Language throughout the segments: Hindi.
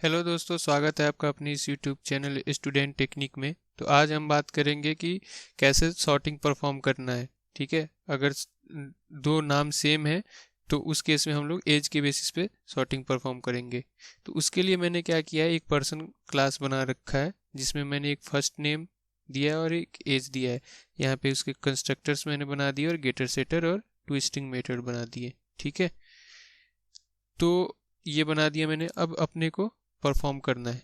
हेलो दोस्तों, स्वागत है आपका अपनी इस यूट्यूब चैनल स्टूडेंट टेक्निक में। तो आज हम बात करेंगे कि कैसे सॉर्टिंग परफॉर्म करना है। ठीक है, अगर दो नाम सेम है तो उस केस में हम लोग एज के बेसिस पे सॉर्टिंग परफॉर्म करेंगे। तो उसके लिए मैंने क्या किया है, एक पर्सन क्लास बना रखा है जिसमें मैंने एक फर्स्ट नेम दिया है और एक एज दिया है। यहाँ पे उसके कंस्ट्रक्टर्स मैंने बना दिए और गेटर सेटर और ट्विस्टिंग मेथड बना दिए। ठीक है, तो ये बना दिया मैंने। अब अपने को परफॉर्म करना है।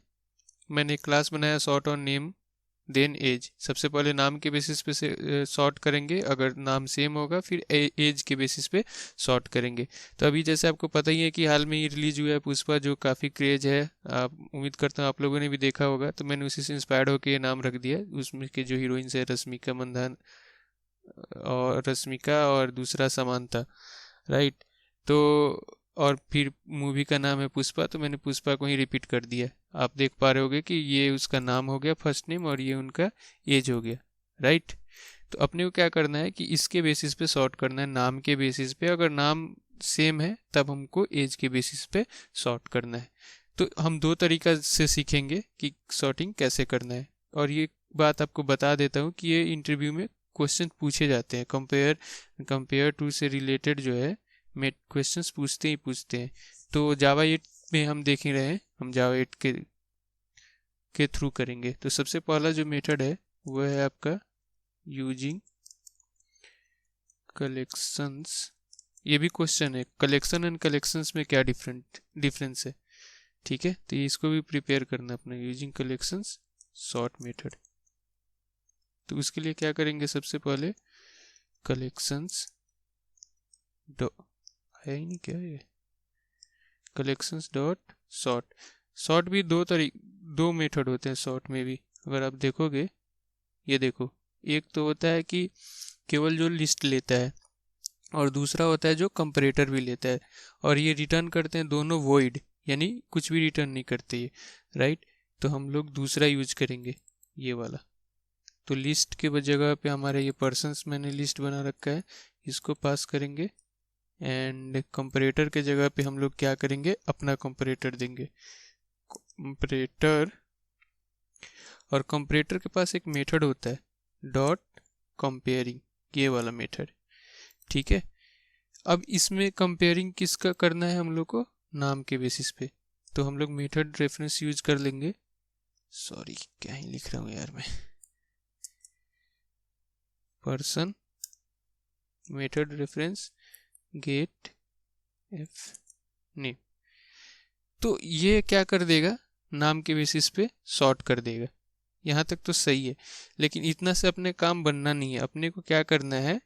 मैंने एक क्लास बनाया sort on name then age. सबसे पहले नाम के बेसिस पे से सॉर्ट करेंगे, अगर नाम सेम होगा फिर एज के बेसिस पे सॉर्ट करेंगे। तो अभी जैसे आपको पता ही है कि हाल में ही रिलीज हुआ है पुष्पा, जो काफ़ी क्रेज है। आप उम्मीद करता हूँ आप लोगों ने भी देखा होगा, तो मैंने उसी से इंस्पायर्ड होकर ये नाम रख दिया। उसमें के जो हीरोइंस है रश्मिका मंदान और दूसरा समांता, राइट। तो और फिर मूवी का नाम है पुष्पा, तो मैंने पुष्पा को ही रिपीट कर दिया। आप देख पा रहे होगे कि ये उसका नाम हो गया फर्स्ट नेम और ये उनका एज हो गया, राइट। तो अपने को क्या करना है कि इसके बेसिस पे सॉर्ट करना है, नाम के बेसिस पे। अगर नाम सेम है तब हमको एज के बेसिस पे सॉर्ट करना है। तो हम दो तरीका से सीखेंगे कि सॉर्टिंग कैसे करना है। और ये बात आपको बता देता हूँ कि ये इंटरव्यू में क्वेश्चन पूछे जाते हैं। कंपेयर टू से रिलेटेड जो है में क्वेश्चंस पूछते ही पूछते हैं। तो जावा 8 में हम देख ही रहे हैं, हम जावा 8 के थ्रू करेंगे। तो सबसे पहला जो मेथड है वो है आपका यूजिंग कलेक्शंस। ये भी क्वेश्चन है, कलेक्शन एंड कलेक्शंस में क्या डिफरेंस है। ठीक है, तो इसको भी प्रिपेयर करना अपना, यूजिंग कलेक्शंस सॉर्ट मेथड। तो उसके लिए क्या करेंगे, सबसे पहले कलेक्शंस है ही नहीं क्या ये, कलेक्शंस डॉट सॉर्ट। सॉर्ट भी दो मेथड होते हैं सॉर्ट में भी, अगर आप देखोगे। ये देखो, एक तो होता है कि केवल जो लिस्ट लेता है और दूसरा होता है जो कंपैरेटर भी लेता है। और ये रिटर्न करते हैं दोनों वॉइड, यानी कुछ भी रिटर्न नहीं करते ये, राइट। तो हम लोग दूसरा यूज करेंगे, ये वाला। तो लिस्ट के जगह पे हमारे ये पर्सन्स मैंने लिस्ट बना रखा है, इसको पास करेंगे। एंड कंपैरेटर के जगह पे हम लोग क्या करेंगे, अपना कंपैरेटर देंगे, कंपैरेटर। और कंपैरेटर के पास एक मेथड होता है डॉट कंपेयरिंग, ये वाला मेथड। ठीक है, अब इसमें कंपेयरिंग किसका करना है हम लोग को, नाम के बेसिस पे। तो हम लोग मेथड रेफरेंस यूज कर लेंगे। सॉरी, क्या ही लिख रहा हूँ यार मैं, person method reference get F name. तो ये क्या कर देगा, नाम के बेसिस पे सॉर्ट कर देगा। यहाँ तक तो सही है, लेकिन इतना से अपने काम बनना नहीं है। अपने को क्या करना है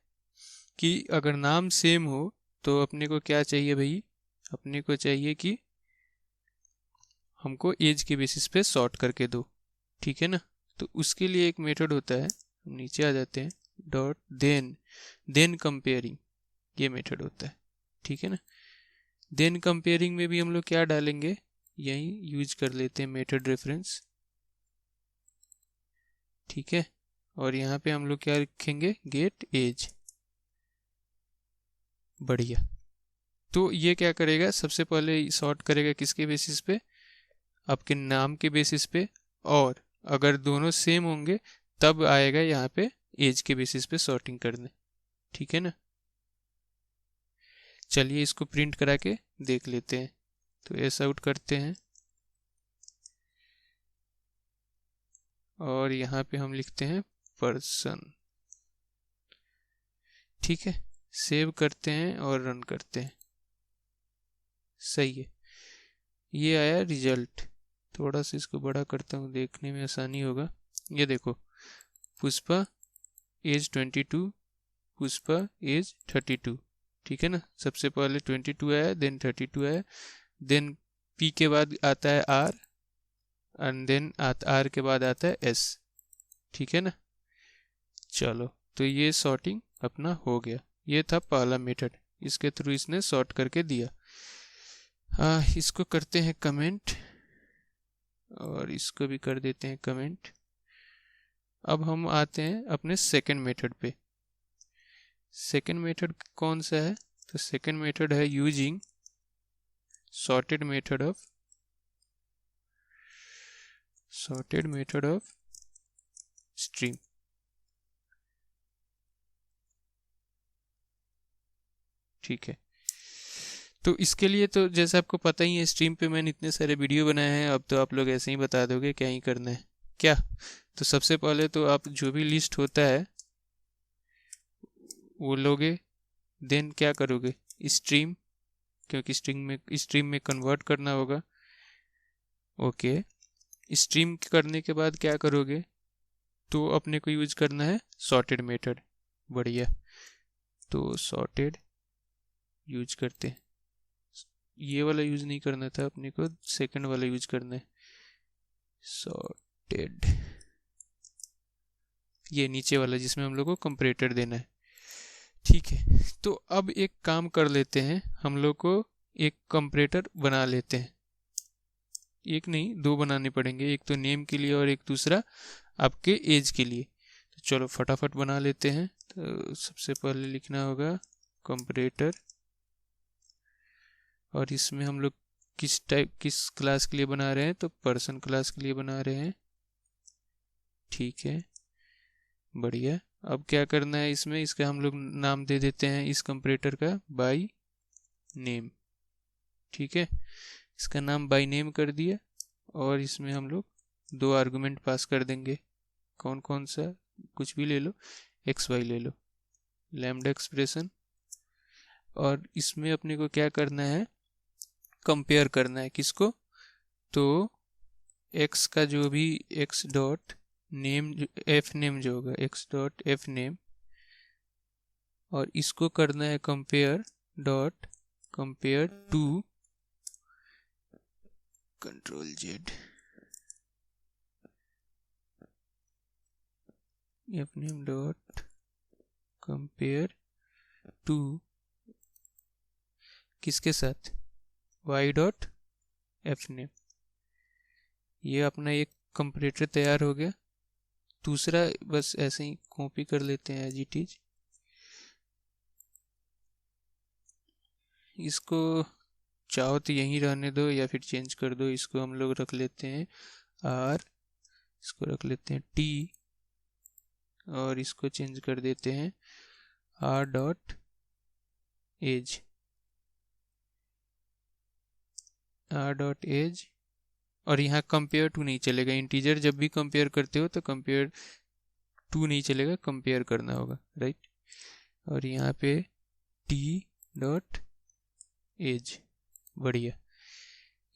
कि अगर नाम सेम हो तो अपने को क्या चाहिए भाई, अपने को चाहिए कि हमको एज के बेसिस पे सॉर्ट करके दो। ठीक है ना। तो उसके लिए एक मेथड होता है, हम नीचे आ जाते हैं, डॉट देन कंपेयरिंग, ये मेथड होता है। ठीक है ना। देन कंपेयरिंग में भी हम लोग क्या डालेंगे, यही यूज कर लेते हैं मेथड रेफरेंस। ठीक है, और यहाँ पे हम लोग क्या लिखेंगे, गेट एज। बढ़िया। तो ये क्या करेगा, सबसे पहले सॉर्ट करेगा किसके बेसिस पे, आपके नाम के बेसिस पे। और अगर दोनों सेम होंगे तब आएगा यहाँ पे एज के बेसिस पे सॉर्टिंग करने। ठीक है ना। चलिए इसको प्रिंट करा के देख लेते हैं। तो एस आउट करते हैं और यहाँ पे हम लिखते हैं पर्सन। ठीक है, सेव करते हैं और रन करते हैं। सही है, ये आया रिजल्ट। थोड़ा सा इसको बड़ा करता हूँ, देखने में आसानी होगा। ये देखो, पुष्पा एज 22, पुष्पा एज 32। ठीक है ना, सबसे पहले 22 आया, देन 32 आया, देन पी के बाद आता है आर, एंड देन आर के बाद आता है एस। ठीक है ना। चलो, तो ये सॉर्टिंग अपना हो गया। ये था पहला मेथड, इसके थ्रू इसने सॉर्ट करके दिया। इसको करते हैं कमेंट और इसको भी कर देते हैं कमेंट। अब हम आते हैं अपने सेकंड मेथड पे। सेकंड मेथड कौन सा है, तो सेकंड मेथड है using sorted method of sorted method of stream. ठीक है, तो इसके लिए तो जैसे आपको पता ही है, स्ट्रीम पे मैंने इतने सारे वीडियो बनाए हैं, अब तो आप लोग ऐसे ही बता दोगे क्या ही करना है क्या। तो सबसे पहले तो आप जो भी लिस्ट होता है वो लोगे, देन क्या करोगे, स्ट्रीम, क्योंकि स्ट्रीम में कन्वर्ट करना होगा। ओके, स्ट्रीम करने के बाद क्या करोगे, तो अपने को यूज करना है सॉर्टेड मेथड। बढ़िया, तो सॉर्टेड यूज करते हैं, ये वाला यूज नहीं करना था अपने को, सेकंड वाला यूज करना है, सॉर्टेड, ये नीचे वाला जिसमें हम लोग को कंपैरेटर देना है। ठीक है, तो अब एक काम कर लेते हैं, हम लोग को एक कंपैरेटर बना लेते हैं, एक नहीं दो बनाने पड़ेंगे, एक तो नेम के लिए और एक दूसरा आपके एज के लिए। तो चलो फटाफट बना लेते हैं। तो सबसे पहले लिखना होगा कंपैरेटर, और इसमें हम लोग किस क्लास के लिए बना रहे हैं, तो पर्सन क्लास के लिए बना रहे हैं। ठीक है, बढ़िया। अब क्या करना है इसमें, इसका हम लोग नाम दे देते हैं इस कंपैरेटर का बाय नेम। ठीक है, इसका नाम बाय नेम कर दिया, और इसमें हम लोग दो आर्गुमेंट पास कर देंगे। कौन कौन सा, कुछ भी ले लो, एक्स वाई ले लो, लैम्डा एक्सप्रेशन। और इसमें अपने को क्या करना है, कंपेयर करना है किसको, तो एक्स का जो भी x dot name, F name जो होगा एक्स डॉट एफ नेम, और इसको करना है compare dot compare to control Z F name dot compare to किसके साथ, वाई डॉट एफ नेम। ये अपना एक कंपैरेटर तैयार हो गया। दूसरा बस ऐसे ही कॉपी कर लेते हैं एज इट इज, इसको चाहो तो यहीं रहने दो या फिर चेंज कर दो। इसको हम लोग रख लेते हैं आर, इसको रख लेते हैं टी, और इसको चेंज कर देते हैं R dot age, R dot age. और यहाँ कंपेयर टू नहीं चलेगा, इंटीजर जब भी कंपेयर करते हो तो कंपेयर टू नहीं चलेगा, कंपेयर करना होगा, राइट। और यहाँ पे टी डॉट एज, बढ़िया।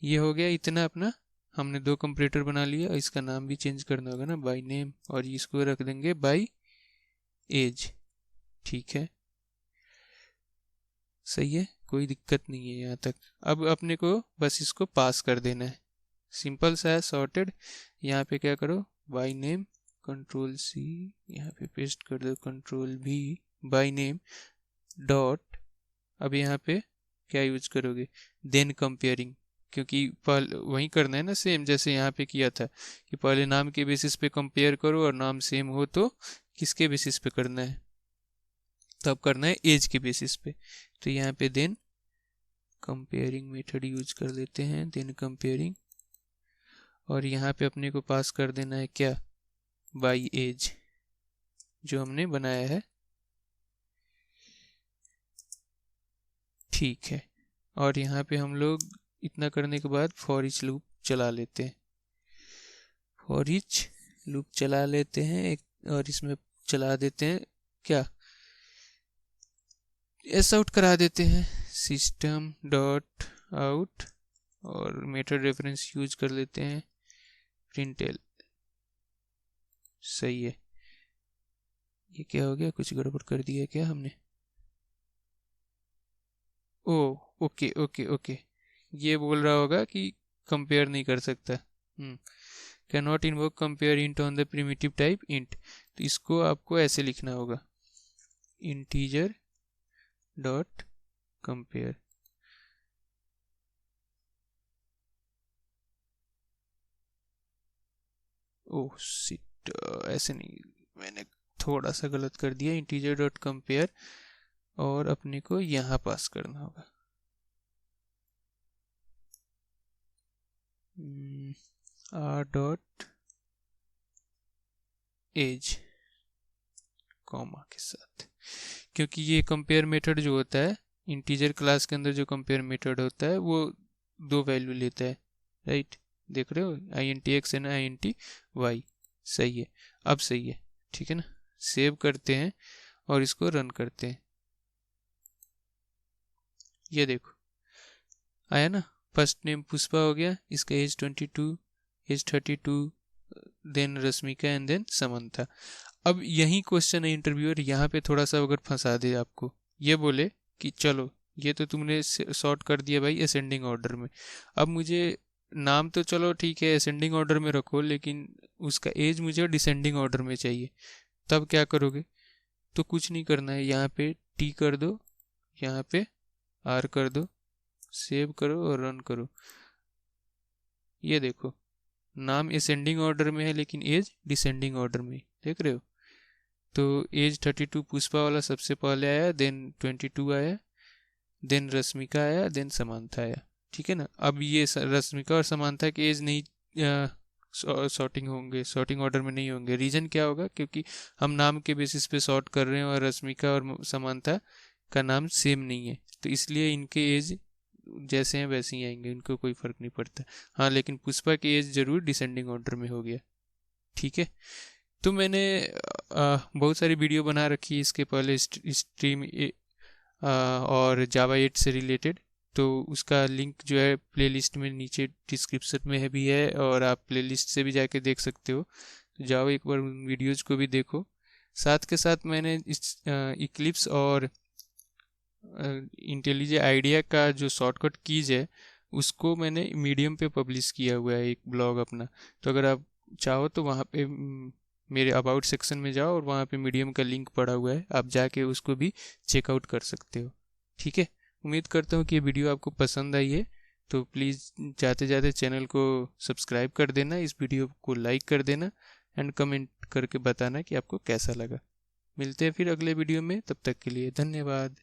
ये हो गया इतना अपना, हमने दो कंपैरेटर बना लिया। इसका नाम भी चेंज करना होगा ना, बाय नेम, और इसको रख देंगे बाय एज। ठीक है, सही है, कोई दिक्कत नहीं है यहाँ तक। अब अपने को बस इसको पास कर देना है, सिंपल सा है, सॉर्टेड। यहाँ पे क्या करो, बाय नेम, कंट्रोल सी, यहाँ पे पेस्ट कर दो, कंट्रोल भी, बाय नेम डॉट, अब यहाँ पे क्या यूज करोगे, देन कंपेयरिंग, क्योंकि पहले वही करना है ना, सेम जैसे यहाँ पे किया था कि पहले नाम के बेसिस पे कंपेयर करो, और नाम सेम हो तो किसके बेसिस पे करना है, तब करना है एज के बेसिस पे। तो यहाँ पे देन कंपेयरिंग मेथड यूज कर लेते हैं, देन कंपेयरिंग, और यहाँ पे अपने को पास कर देना है क्या, बाय एज, जो हमने बनाया है। ठीक है, और यहाँ पे हम लोग इतना करने के बाद फॉर ईच लूप चला लेते हैं, फॉर ईच लूप चला लेते हैं एक, और इसमें चला देते हैं क्या, एस आउट करा देते हैं, सिस्टम डॉट आउट, और मेथड रेफरेंस यूज कर लेते हैं प्रिंटल। सही है, ये क्या हो गया, कुछ गड़बड़ कर दिया क्या हमने, ओ ओके ओके ओके, ये बोल रहा होगा कि कंपेयर नहीं कर सकता, can not invoke compare int on the primitive type int. तो इसको आपको ऐसे लिखना होगा, integer dot compare, oh shit, ऐसे नहीं, मैंने थोड़ा सा गलत कर दिया, इंटीजर डॉट कंपेयर, और अपने को यहाँ पास करना होगा आर डॉट एज कॉमा के साथ, क्योंकि ये कंपेयर मेथड जो होता है इंटीजर क्लास के अंदर, जो कंपेयर मेथड होता है वो दो वैल्यू लेता है, राइट। देख रहे हो, int x and int y। सही है, अब सही है, ठीक है ना। सेव करते हैं और इसको रन करते हैं। ये देखो आया ना, फर्स्ट नेम पुष्पा हो गया, इसका age 22, age 32, then Rashmika and then Samantha. अब यही क्वेश्चन है, इंटरव्यूअर यहाँ पे थोड़ा सा अगर फंसा दे आपको, ये बोले कि चलो ये तो तुमने सॉर्ट कर दिया भाई असेंडिंग ऑर्डर में, अब मुझे नाम तो चलो ठीक है असेंडिंग ऑर्डर में रखो, लेकिन उसका एज मुझे डिसेंडिंग ऑर्डर में चाहिए, तब क्या करोगे। तो कुछ नहीं करना है, यहाँ पे टी कर दो, यहाँ पे आर कर दो, सेव करो और रन करो। ये देखो नाम असेंडिंग ऑर्डर में है लेकिन एज डिसेंडिंग ऑर्डर में, देख रहे हो। तो एज 32 पुष्पा वाला सबसे पहले आया, देन 22 आया, देन रश्मिका आया, देन समांथा आया, ठीक है ना। अब ये रश्मिका और समांथा के एज नहीं सॉर्टिंग होंगे, सॉर्टिंग ऑर्डर में नहीं होंगे। रीजन क्या होगा, क्योंकि हम नाम के बेसिस पे सॉर्ट कर रहे हैं और रश्मिका और समांथा का नाम सेम नहीं है, तो इसलिए इनके एज जैसे हैं वैसे ही आएंगे, इनको कोई फर्क नहीं पड़ता। हाँ लेकिन पुष्पा की एज जरूर डिसेंडिंग ऑर्डर में हो गया, ठीक है। तो मैंने बहुत सारी वीडियो बना रखी है इसके पहले, स्ट्रीम और जावा 8 से रिलेटेड, तो उसका लिंक जो है प्लेलिस्ट में नीचे डिस्क्रिप्शन में है भी है, और आप प्लेलिस्ट से भी जाके देख सकते हो। तो जाओ एक बार उन वीडियोज़ को भी देखो। साथ के साथ मैंने इस इक्लिप्स और इंटेलिजेंट आइडिया का जो शॉर्टकट कीज है उसको मैंने मीडियम पे पब्लिश किया हुआ है एक ब्लॉग अपना, तो अगर आप चाहो तो वहाँ पे मेरे अबाउट सेक्शन में जाओ और वहाँ पे मीडियम का लिंक पड़ा हुआ है, आप जाके उसको भी चेकआउट कर सकते हो, ठीक है। उम्मीद करता हूँ कि ये वीडियो आपको पसंद आई है, तो प्लीज़ जाते जाते चैनल को सब्सक्राइब कर देना, इस वीडियो को लाइक कर देना एंड कमेंट करके बताना कि आपको कैसा लगा। मिलते हैं फिर अगले वीडियो में, तब तक के लिए धन्यवाद।